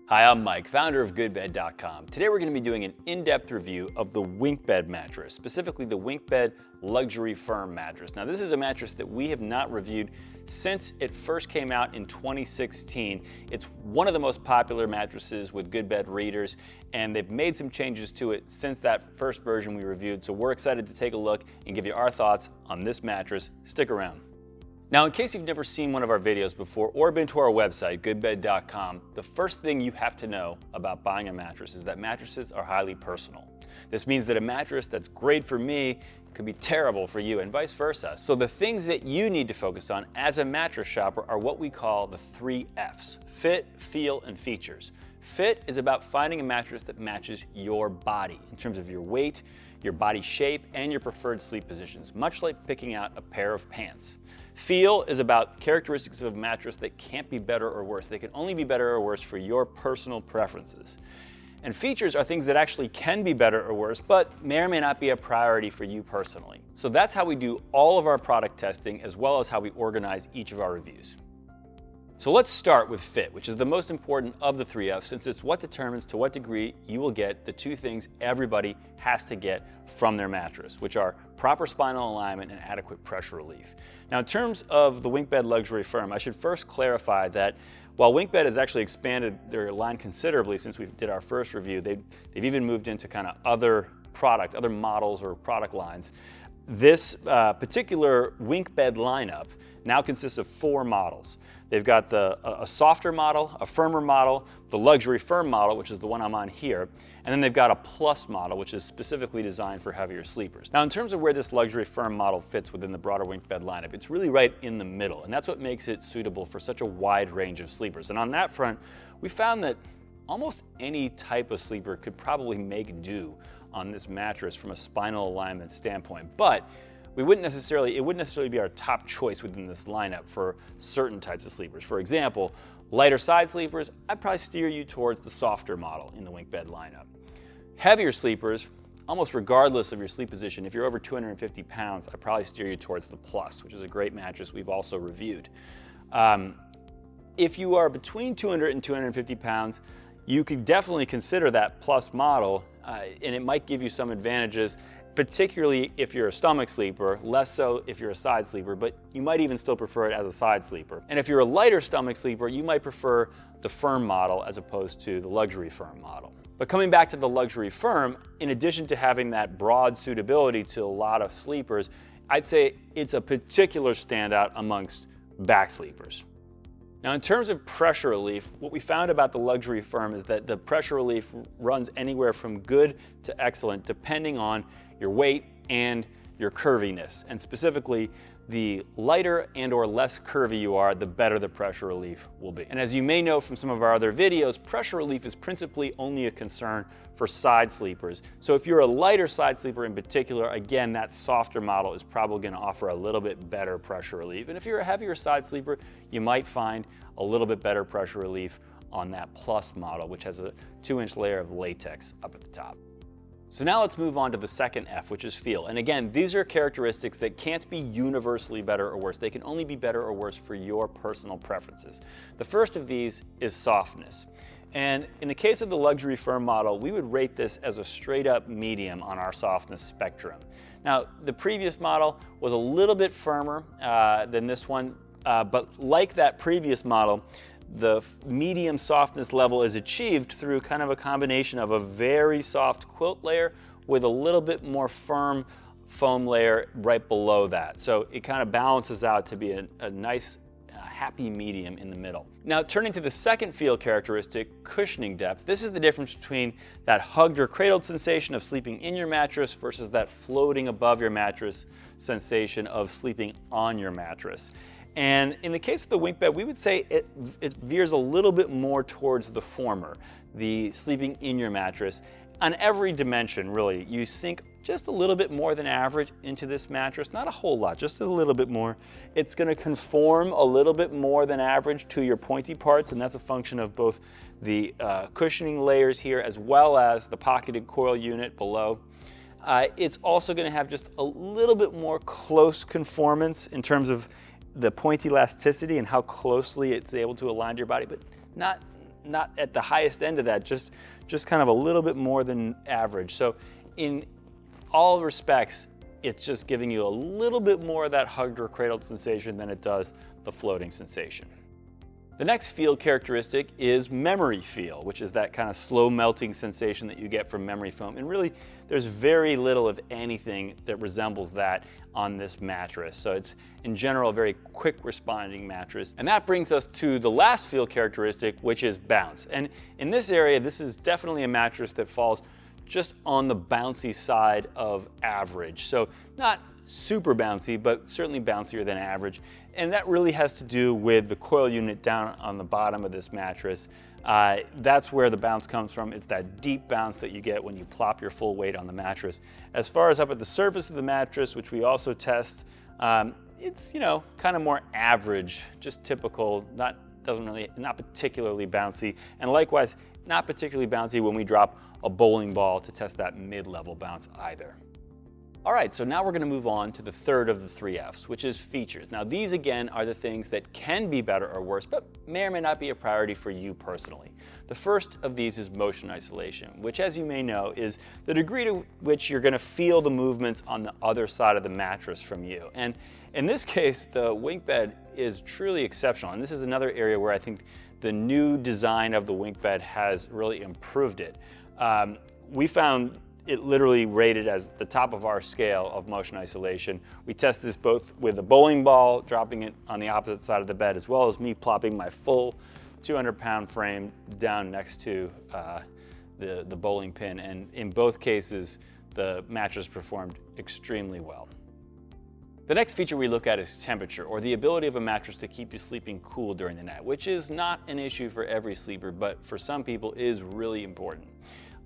Hi, I'm Mike, founder of GoodBed.com. Today we're going to be doing an in-depth review of the WinkBed mattress, specifically the WinkBed Luxury Firm mattress. Now this is a mattress that we have not reviewed since it first came out in 2016. It's one of the most popular mattresses with GoodBed readers, and they've made some changes to it since that first version we reviewed, so we're excited to take a look and give you our thoughts on this mattress. Stick around. Now, in case you've never seen one of our videos before or been to our website, GoodBed.com, the first thing you have to know about buying a mattress is that mattresses are highly personal. This means that a mattress that's great for me could be terrible for you and vice versa. So the things that you need to focus on as a mattress shopper are what we call the 3 Fs: fit, feel, and features. Fit is about finding a mattress that matches your body in terms of your weight, your body shape, and your preferred sleep positions, much like picking out a pair of pants. Feel is about characteristics of a mattress that can't be better or worse. They can only be better or worse for your personal preferences. And features are things that actually can be better or worse, but may or may not be a priority for you personally. So that's how we do all of our product testing, as well as how we organize each of our reviews. So let's start with fit, which is the most important of the 3 Fs, since it's what determines to what degree you will get the 2 things everybody has to get from their mattress, which are proper spinal alignment and adequate pressure relief. Now, in terms of the WinkBed Luxury Firm, I should first clarify that while WinkBed has actually expanded their line considerably since we did our first review, they've even moved into kind of other models or product lines. This particular WinkBed lineup now consists of 4 models. They've got a softer model, a firmer model, the Luxury Firm model, which is the one I'm on here, and then they've got a Plus model, which is specifically designed for heavier sleepers. Now, in terms of where this Luxury Firm model fits within the broader WinkBed lineup, it's really right in the middle, and that's what makes it suitable for such a wide range of sleepers. And on that front, we found that almost any type of sleeper could probably make do on this mattress from a spinal alignment standpoint, but it wouldn't necessarily be our top choice within this lineup for certain types of sleepers. For example, lighter side sleepers, I'd probably steer you towards the softer model in the WinkBed lineup. Heavier sleepers, almost regardless of your sleep position, if you're over 250 pounds, I'd probably steer you towards the Plus, which is a great mattress we've also reviewed. If you are between 200 and 250 pounds, you could definitely consider that Plus model, and it might give you some advantages, particularly if you're a stomach sleeper, less so if you're a side sleeper, but you might even still prefer it as a side sleeper. And if you're a lighter stomach sleeper, you might prefer the Firm model as opposed to the Luxury Firm model. But coming back to the Luxury Firm, in addition to having that broad suitability to a lot of sleepers, I'd say it's a particular standout amongst back sleepers. Now, in terms of pressure relief, what we found about the Luxury Firm is that the pressure relief runs anywhere from good to excellent, depending on your weight and your curviness. And specifically, the lighter and or less curvy you are, the better the pressure relief will be. And as you may know from some of our other videos, pressure relief is principally only a concern for side sleepers. So if you're a lighter side sleeper in particular, again, that softer model is probably going to offer a little bit better pressure relief. And if you're a heavier side sleeper, you might find a little bit better pressure relief on that Plus model, which has a 2-inch layer of latex up at the top. So now let's move on to the second F, which is feel. And again, these are characteristics that can't be universally better or worse. They can only be better or worse for your personal preferences. The first of these is softness. And in the case of the Luxury Firm model, we would rate this as a straight up medium on our softness spectrum. Now, the previous model was a little bit firmer than this one, but like that previous model, the medium softness level is achieved through kind of a combination of a very soft quilt layer with a little bit more firm foam layer right below that. So it kind of balances out to be a nice, happy medium in the middle. Now, turning to the second feel characteristic, cushioning depth, this is the difference between that hugged or cradled sensation of sleeping in your mattress versus that floating above your mattress sensation of sleeping on your mattress. And in the case of the WinkBed, we would say it veers a little bit more towards the former, the sleeping in your mattress. On every dimension, really, you sink just a little bit more than average into this mattress, not a whole lot, just a little bit more. It's going to conform a little bit more than average to your pointy parts, and that's a function of both the cushioning layers here as well as the pocketed coil unit below. It's also going to have just a little bit more close conformance in terms of the point elasticity and how closely it's able to align to your body, but not not at the highest end of that, just kind of a little bit more than average. So in all respects, it's just giving you a little bit more of that hugged or cradled sensation than it does the floating sensation. The next feel characteristic is memory feel, which is that kind of slow melting sensation that you get from memory foam. And really, there's very little of anything that resembles that on this mattress. So it's, in general, a very quick responding mattress. And that brings us to the last feel characteristic, which is bounce. And in this area, this is definitely a mattress that falls just on the bouncy side of average. So not super bouncy, but certainly bouncier than average. And that really has to do with the coil unit down on the bottom of this mattress. That's where the bounce comes from. It's that deep bounce that you get when you plop your full weight on the mattress. As far as up at the surface of the mattress, which we also test, it's, you know, kind of more average, just typical, not particularly bouncy. And likewise, not particularly bouncy when we drop a bowling ball to test that mid-level bounce either. All right, so now we're going to move on to the third of the 3 F's, which is features. Now these again are the things that can be better or worse, but may or may not be a priority for you personally. The first of these is motion isolation, which, as you may know, is the degree to which you're going to feel the movements on the other side of the mattress from you. And in this case, the WinkBed is truly exceptional. And this is another area where I think the new design of the WinkBed has really improved it. We found it literally rated as the top of our scale of motion isolation. We tested this both with a bowling ball, dropping it on the opposite side of the bed, as well as me plopping my full 200-pound frame down next to the bowling pin. And in both cases, the mattress performed extremely well. The next feature we look at is temperature, or the ability of a mattress to keep you sleeping cool during the night, which is not an issue for every sleeper, but for some people is really important.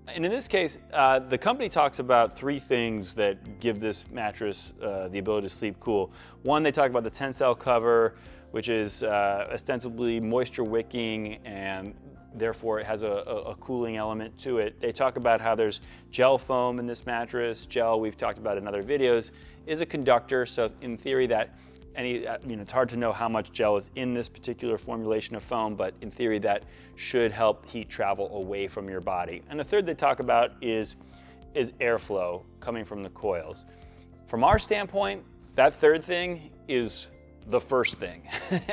And in this case, the company talks about 3 things that give this mattress the ability to sleep cool. One, they talk about the tensile cover, which is ostensibly moisture wicking, and therefore it has a cooling element to it. They talk about how there's gel foam in this mattress. Gel, we've talked about in other videos, is a conductor, so in theory that it's hard to know how much gel is in this particular formulation of foam, but in theory that should help heat travel away from your body. And the third they talk about is airflow coming from the coils. From our standpoint, that third thing is the first thing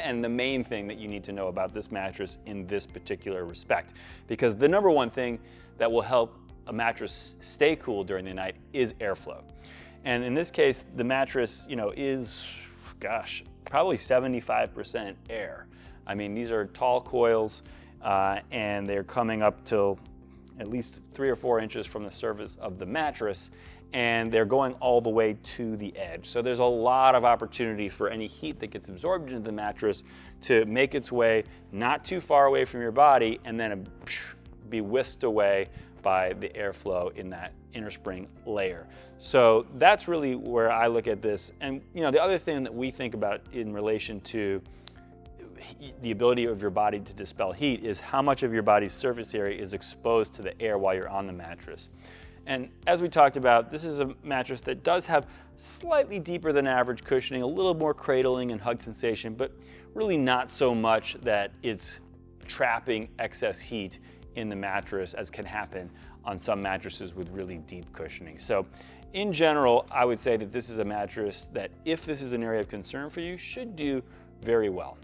and the main thing that you need to know about this mattress in this particular respect. Because the number one thing that will help a mattress stay cool during the night is airflow. And in this case, the mattress, is, gosh, probably 75% air. I mean, these are tall coils and they're coming up to at least 3 or 4 inches from the surface of the mattress, and they're going all the way to the edge. So there's a lot of opportunity for any heat that gets absorbed into the mattress to make its way not too far away from your body and then be whisked away by the airflow in that inner spring layer. So that's really where I look at this. And the other thing that we think about in relation to the ability of your body to dispel heat is how much of your body's surface area is exposed to the air while you're on the mattress. And as we talked about, this is a mattress that does have slightly deeper than average cushioning, a little more cradling and hug sensation, but really not so much that it's trapping excess heat in the mattress as can happen on some mattresses with really deep cushioning. So in general, I would say that this is a mattress that, if this is an area of concern for you, should do very well.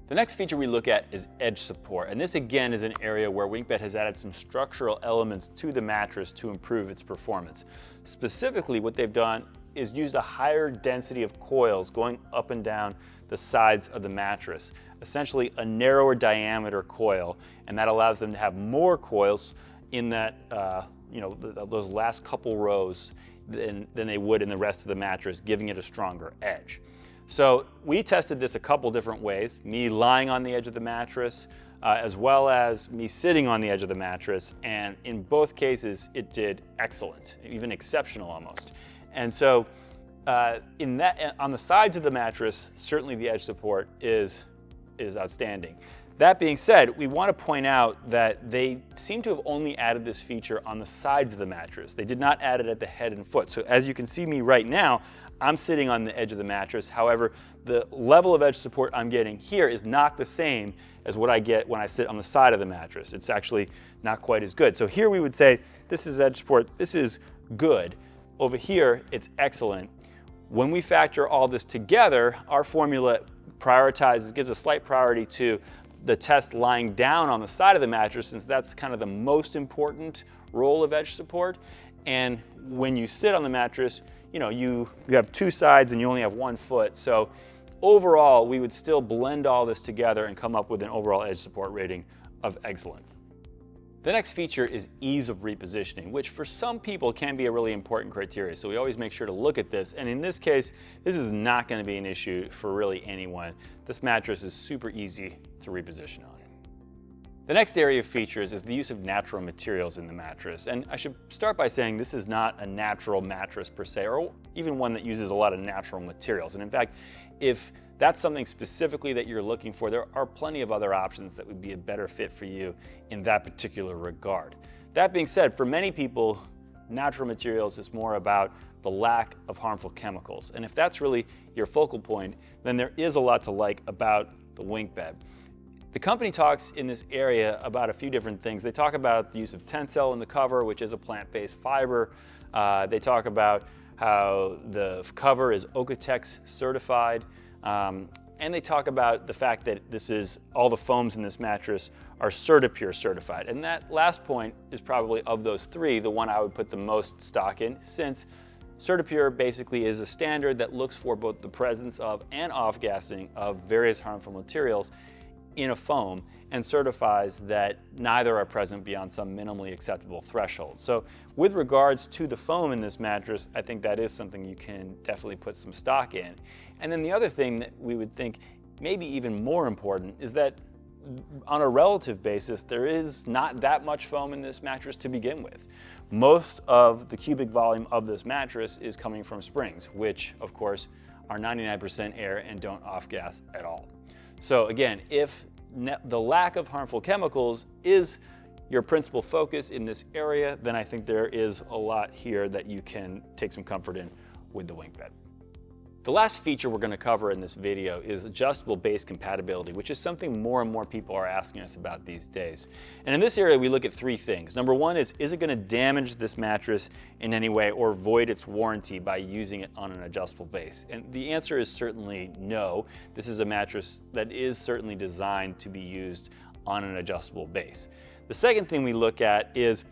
The next feature we look at is edge support, and this again is an area where WinkBed has added some structural elements to the mattress to improve its performance. Specifically, what they've done is used a higher density of coils going up and down the sides of the mattress, essentially a narrower diameter coil, and that allows them to have more coils in that those last couple rows than they would in the rest of the mattress, giving it a stronger edge. So we tested this a couple different ways, me lying on the edge of the mattress, as well as me sitting on the edge of the mattress, and in both cases it did excellent, even exceptional almost. And so on the sides of the mattress, certainly the edge support is outstanding. That being said, we want to point out that they seem to have only added this feature on the sides of the mattress. They did not add it at the head and foot. So as you can see me right now, I'm sitting on the edge of the mattress. However, the level of edge support I'm getting here is not the same as what I get when I sit on the side of the mattress. It's actually not quite as good. So here we would say, this is edge support, this is good. Over here, it's excellent. When we factor all this together, our formula prioritizes, gives a slight priority to the test lying down on the side of the mattress, since that's kind of the most important role of edge support. And when you sit on the mattress, you have two sides and you only have one foot. So overall, we would still blend all this together and come up with an overall edge support rating of excellent. The next feature is ease of repositioning, which for some people can be a really important criteria. So we always make sure to look at this. And in this case, this is not going to be an issue for really anyone. This mattress is super easy to reposition on. The next area of features is the use of natural materials in the mattress. And I should start by saying this is not a natural mattress per se, or even one that uses a lot of natural materials. And in fact, if that's something specifically that you're looking for, there are plenty of other options that would be a better fit for you in that particular regard. That being said, for many people, natural materials is more about the lack of harmful chemicals. And if that's really your focal point, then there is a lot to like about the WinkBed. The company talks in this area about a few different things. They talk about the use of Tencel in the cover, which is a plant-based fiber. They talk about how the cover is Okotex certified. And they talk about the fact that all the foams in this mattress are CertiPure certified. And that last point is probably, of those three, the one I would put the most stock in, since CertiPure basically is a standard that looks for both the presence of and off-gassing of various harmful materials in a foam, and certifies that neither are present beyond some minimally acceptable threshold. So with regards to the foam in this mattress, I think that is something you can definitely put some stock in. And then the other thing that we would think maybe even more important is that on a relative basis, there is not that much foam in this mattress to begin with. Most of the cubic volume of this mattress is coming from springs, which of course are 99% air and don't off-gas at all. So again, if the lack of harmful chemicals is your principal focus in this area, then I think there is a lot here that you can take some comfort in with the WinkBed. The last feature we're going to cover in this video is adjustable base compatibility, which is something more and more people are asking us about these days. And in this area, we look at three things. Number one is it going to damage this mattress in any way or void its warranty by using it on an adjustable base? And the answer is certainly no. This is a mattress that is certainly designed to be used on an adjustable base. The second thing we look at is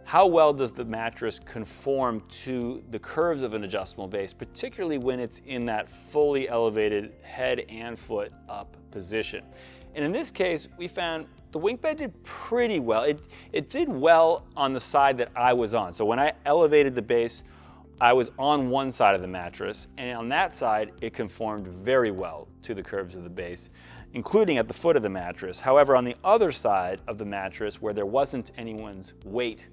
how well does the mattress conform to the curves of an adjustable base, particularly when it's in that fully elevated head and foot up position. And in this case, we found the WinkBed did pretty well. It did well on the side that I was on. So when I elevated the base, I was on one side of the mattress, and on that side, it conformed very well to the curves of the base, including at the foot of the mattress. However, on the other side of the mattress, where there wasn't anyone's weight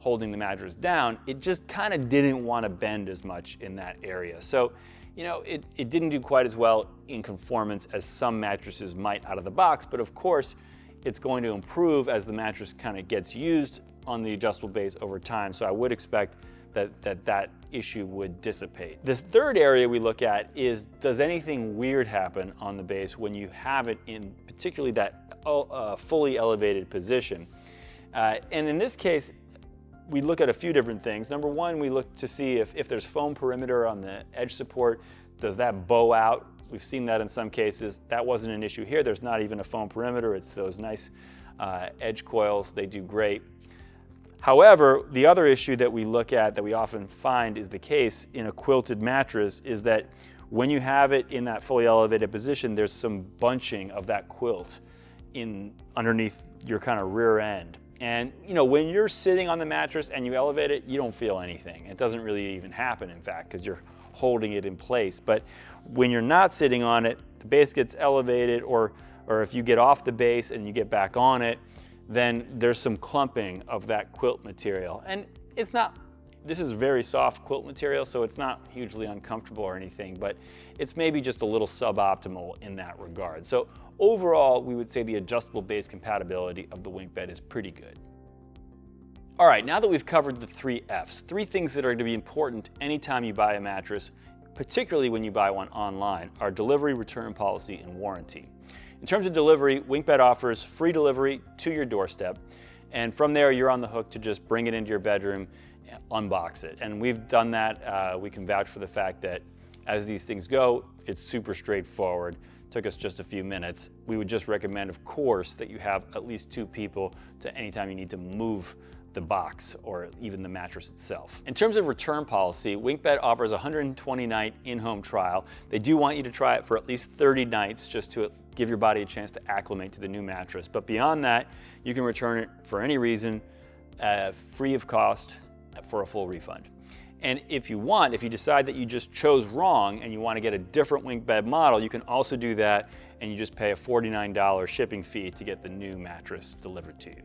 holding the mattress down, it just kind of didn't want to bend as much in that area. So, it didn't do quite as well in conformance as some mattresses might out of the box, but of course, it's going to improve as the mattress kind of gets used on the adjustable base over time. So I would expect that issue would dissipate. This third area we look at is, does anything weird happen on the base when you have it in particularly that fully elevated position? And in this case, we look at a few different things. Number one, we look to see if there's foam perimeter on the edge support, does that bow out? We've seen that in some cases. That wasn't an issue here. There's not even a foam perimeter. It's those nice edge coils. They do great. However, the other issue that we look at that we often find is the case in a quilted mattress is that when you have it in that fully elevated position, there's some bunching of that quilt underneath your kind of rear end. And when you're sitting on the mattress and you elevate it, you don't feel anything. It doesn't really even happen, in fact, because you're holding it in place. But when you're not sitting on it, the base gets elevated, or if you get off the base and you get back on it, then there's some clumping of that quilt material. And this is very soft quilt material, so it's not hugely uncomfortable or anything, but it's maybe just a little suboptimal in that regard. So overall, we would say the adjustable base compatibility of the WinkBed is pretty good. All right, now that we've covered the three Fs, three things that are going to be important anytime you buy a mattress particularly when you buy one online, are delivery, return policy, and warranty. In terms of delivery, WinkBed offers free delivery to your doorstep, and from there you're on the hook to just bring it into your bedroom, unbox it. And we've done that. We can vouch for the fact that as these things go, it's super straightforward. Took us just a few minutes. We would just recommend, of course, that you have at least 2 people to anytime you need to move the box or even the mattress itself. In terms of return policy, WinkBed offers a 120-night in-home trial. They do want you to try it for at least 30 nights just to give your body a chance to acclimate to the new mattress. But beyond that, you can return it for any reason, free of cost, for a full refund. And if you decide that you just chose wrong and you want to get a different WinkBed model, you can also do that, and you just pay a $49 shipping fee to get the new mattress delivered to you.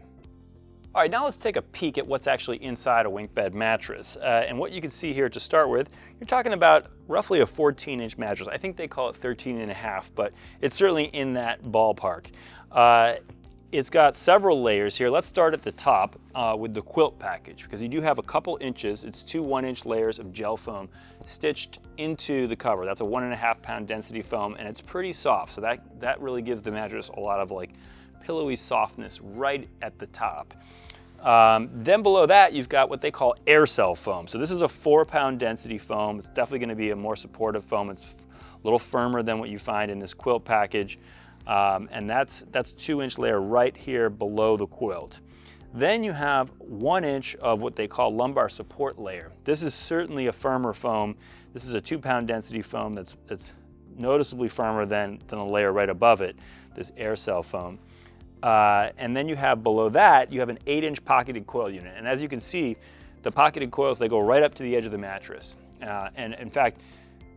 All right, now let's take a peek at what's actually inside a WinkBed mattress. And what you can see here to start with, you're talking about roughly a 14-inch mattress. I think they call it 13.5, but it's certainly in that ballpark. It's got several layers here. Let's start at the top with the quilt package, because you do have a couple inches. It's 2 1-inch layers of gel foam stitched into the cover. That's a 1.5 pound density foam, and it's pretty soft. So that really gives the mattress a lot of like pillowy softness right at the top. Then below that, you've got what they call air cell foam. So this is a 4-pound density foam. It's definitely going to be a more supportive foam. It's a little firmer than what you find in this quilt package. And that's a 2-inch layer right here below the quilt. Then you have 1 inch of what they call lumbar support layer. This is certainly a firmer foam. This is a 2-pound density foam that's noticeably firmer than the layer right above it, this air cell foam. And then you have below that, you have an 8-inch pocketed coil unit. And as you can see, the pocketed coils, they go right up to the edge of the mattress. And in fact,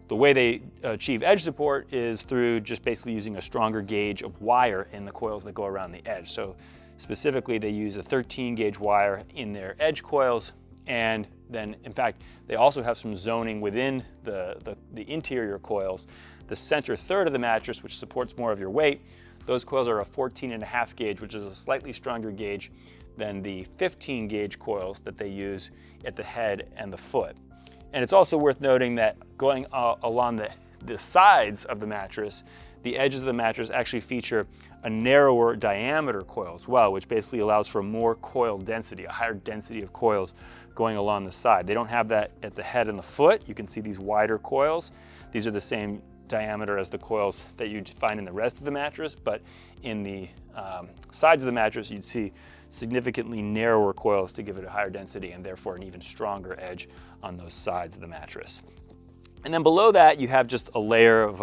the way they achieve edge support is through just basically using a stronger gauge of wire in the coils that go around the edge. So specifically, they use a 13 gauge wire in their edge coils. And then, in fact, they also have some zoning within the interior coils. The center third of the mattress, which supports more of your weight, those coils are a 14.5 gauge, which is a slightly stronger gauge than the 15 gauge coils that they use at the head and the foot. And it's also worth noting that going along the sides of the mattress, the edges of the mattress actually feature a narrower diameter coil as well, which basically allows for more coil density, a higher density of coils going along the side. They don't have that at the head and the foot. You can see these wider coils. These are the same diameter as the coils that you'd find in the rest of the mattress, but in the sides of the mattress, you'd see significantly narrower coils to give it a higher density and therefore an even stronger edge on those sides of the mattress. And then below that, you have just a layer of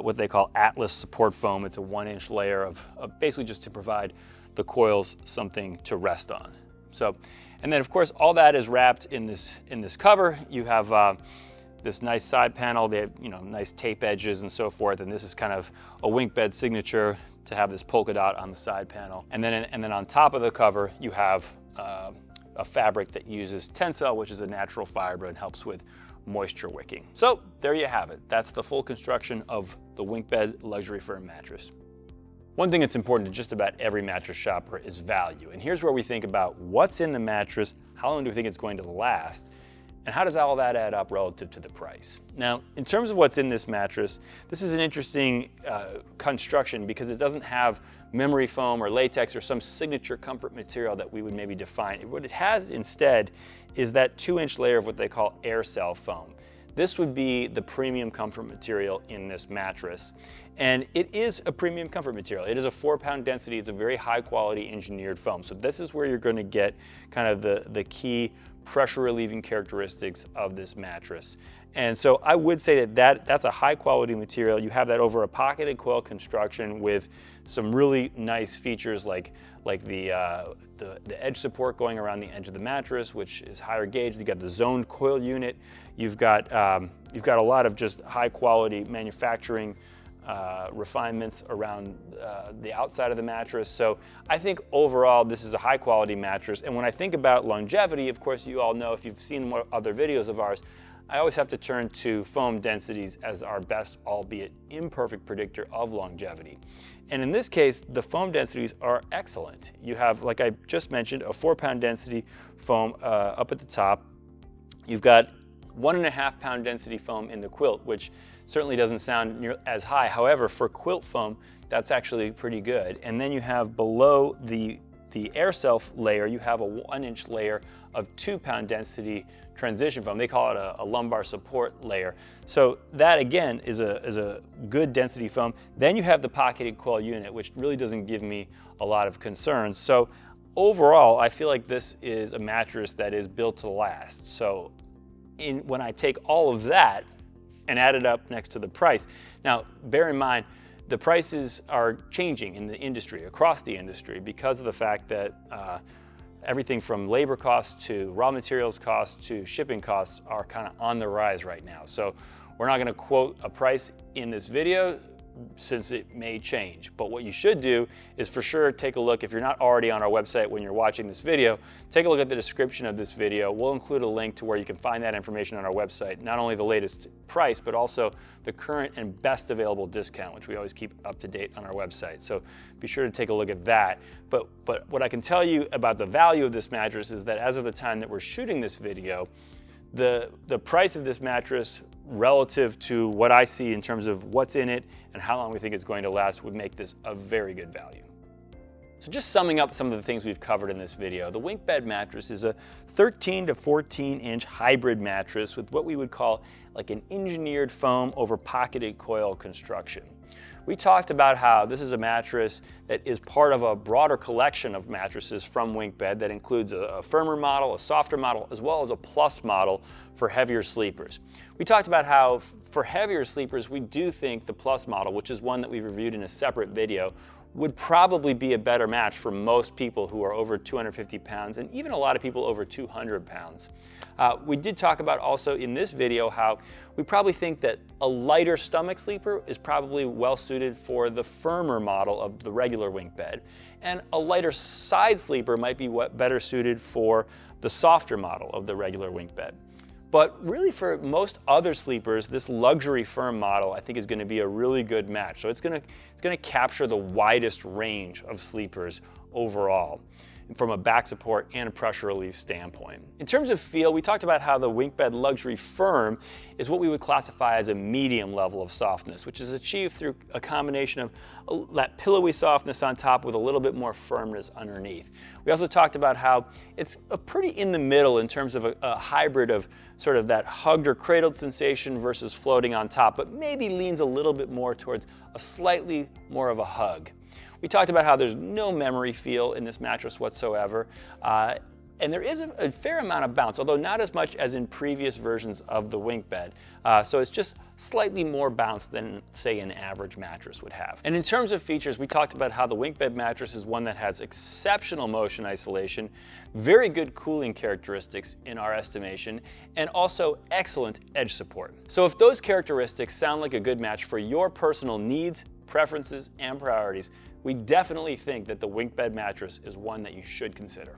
what they call Atlas support foam. It's a 1-inch layer of basically just to provide the coils something to rest on. So, and then of course, all that is wrapped in this cover. You have this nice side panel. They have, nice tape edges and so forth. And this is kind of a WinkBed signature to have this polka dot on the side panel. And then on top of the cover, you have a fabric that uses Tencel, which is a natural fiber and helps with moisture wicking. So there you have it. That's the full construction of the WinkBed luxury firm mattress. One thing that's important to just about every mattress shopper is value. And here's where we think about what's in the mattress, how long do we think it's going to last, and how does all that add up relative to the price? Now, in terms of what's in this mattress, this is an interesting construction because it doesn't have memory foam or latex or some signature comfort material that we would maybe define. What it has instead is that 2-inch layer of what they call air cell foam. This would be the premium comfort material in this mattress. And it is a premium comfort material. It is a 4-pound density. It's a very high quality engineered foam. So this is where you're going to get kind of the key pressure relieving characteristics of this mattress. And so I would say that's a high quality material. You have that over a pocketed coil construction with some really nice features like the edge support going around the edge of the mattress, which is higher gauge. You've got the zoned coil unit. You've got a lot of just high quality manufacturing refinements around the outside of the mattress. So I think overall this is a high quality mattress. And when I think about longevity, of course you all know if you've seen more other videos of ours, I always have to turn to foam densities as our best, albeit imperfect predictor of longevity. And in this case, the foam densities are excellent. You have, like I just mentioned, a 4-pound density foam up at the top. You've got 1.5 pound density foam in the quilt, which certainly doesn't sound as high. However, for quilt foam, that's actually pretty good. And then you have below the air self layer, you have a 1-inch layer of 2 pound density transition foam. They call it a lumbar support layer. So that again is a good density foam. Then you have the pocketed coil unit, which really doesn't give me a lot of concerns. So overall, I feel like this is a mattress that is built to last. So when I take all of that and add it up next to the price, now bear in mind, the prices are changing in the industry, across the industry, because of the fact that everything from labor costs to raw materials costs to shipping costs are kind of on the rise right now. So we're not going to quote a price in this video since it may change. But what you should do is for sure take a look, if you're not already on our website when you're watching this video, take a look at the description of this video. We'll include a link to where you can find that information on our website, not only the latest price, but also the current and best available discount, which we always keep up to date on our website. So be sure to take a look at that. But what I can tell you about the value of this mattress is that as of the time that we're shooting this video, the price of this mattress relative to what I see in terms of what's in it and how long we think it's going to last would make this a very good value. So just summing up some of the things we've covered in this video, the WinkBed mattress is a 13 to 14 inch hybrid mattress with what we would call like an engineered foam over pocketed coil construction. We talked about how this is a mattress that is part of a broader collection of mattresses from WinkBed that includes a firmer model, a softer model, as well as a plus model for heavier sleepers. We talked about how for heavier sleepers, we do think the plus model, which is one that we reviewed in a separate video, would probably be a better match for most people who are over 250 pounds and even a lot of people over 200 pounds. We did talk about also in this video how we probably think that a lighter stomach sleeper is probably well suited for the firmer model of the regular WinkBed, and a lighter side sleeper might be better suited for the softer model of the regular WinkBed. But really for most other sleepers, this luxury firm model I think is going to be a really good match. So it's going to capture the widest range of sleepers overall from a back support and a pressure relief standpoint. In terms of feel, we talked about how the WinkBed Luxury Firm is what we would classify as a medium level of softness, which is achieved through a combination of that pillowy softness on top with a little bit more firmness underneath. We also talked about how it's a pretty in the middle in terms of a hybrid of sort of that hugged or cradled sensation versus floating on top, but maybe leans a little bit more towards a slightly more of a hug. We talked about how there's no memory feel in this mattress whatsoever, and there is a fair amount of bounce, although not as much as in previous versions of the WinkBed. So it's just slightly more bounce than, say, an average mattress would have. And in terms of features, we talked about how the WinkBed mattress is one that has exceptional motion isolation, very good cooling characteristics in our estimation, and also excellent edge support. So if those characteristics sound like a good match for your personal needs, preferences, and priorities, we definitely think that the WinkBed mattress is one that you should consider.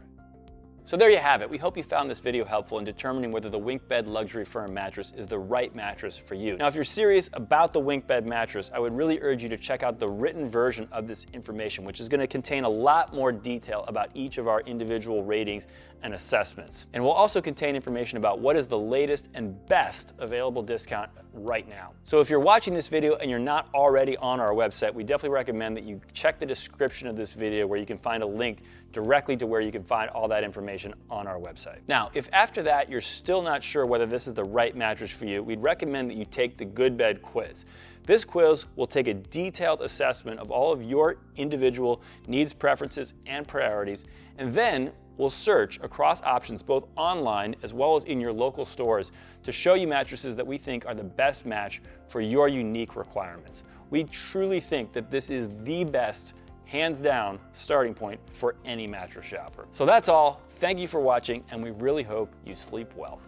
So there you have it. We hope you found this video helpful in determining whether the WinkBed Luxury Firm mattress is the right mattress for you. Now, if you're serious about the WinkBed mattress, I would really urge you to check out the written version of this information, which is going to contain a lot more detail about each of our individual ratings and assessments. And will also contain information about what is the latest and best available discount right now. So if you're watching this video and you're not already on our website, we definitely recommend that you check the description of this video where you can find a link directly to where you can find all that information on our website. Now, if after that you're still not sure whether this is the right mattress for you, we'd recommend that you take the GoodBed quiz. This quiz will take a detailed assessment of all of your individual needs, preferences, and priorities, and then we'll search across options both online as well as in your local stores to show you mattresses that we think are the best match for your unique requirements. We truly think that this is the best, hands down, starting point for any mattress shopper. So that's all. Thank you for watching, and we really hope you sleep well.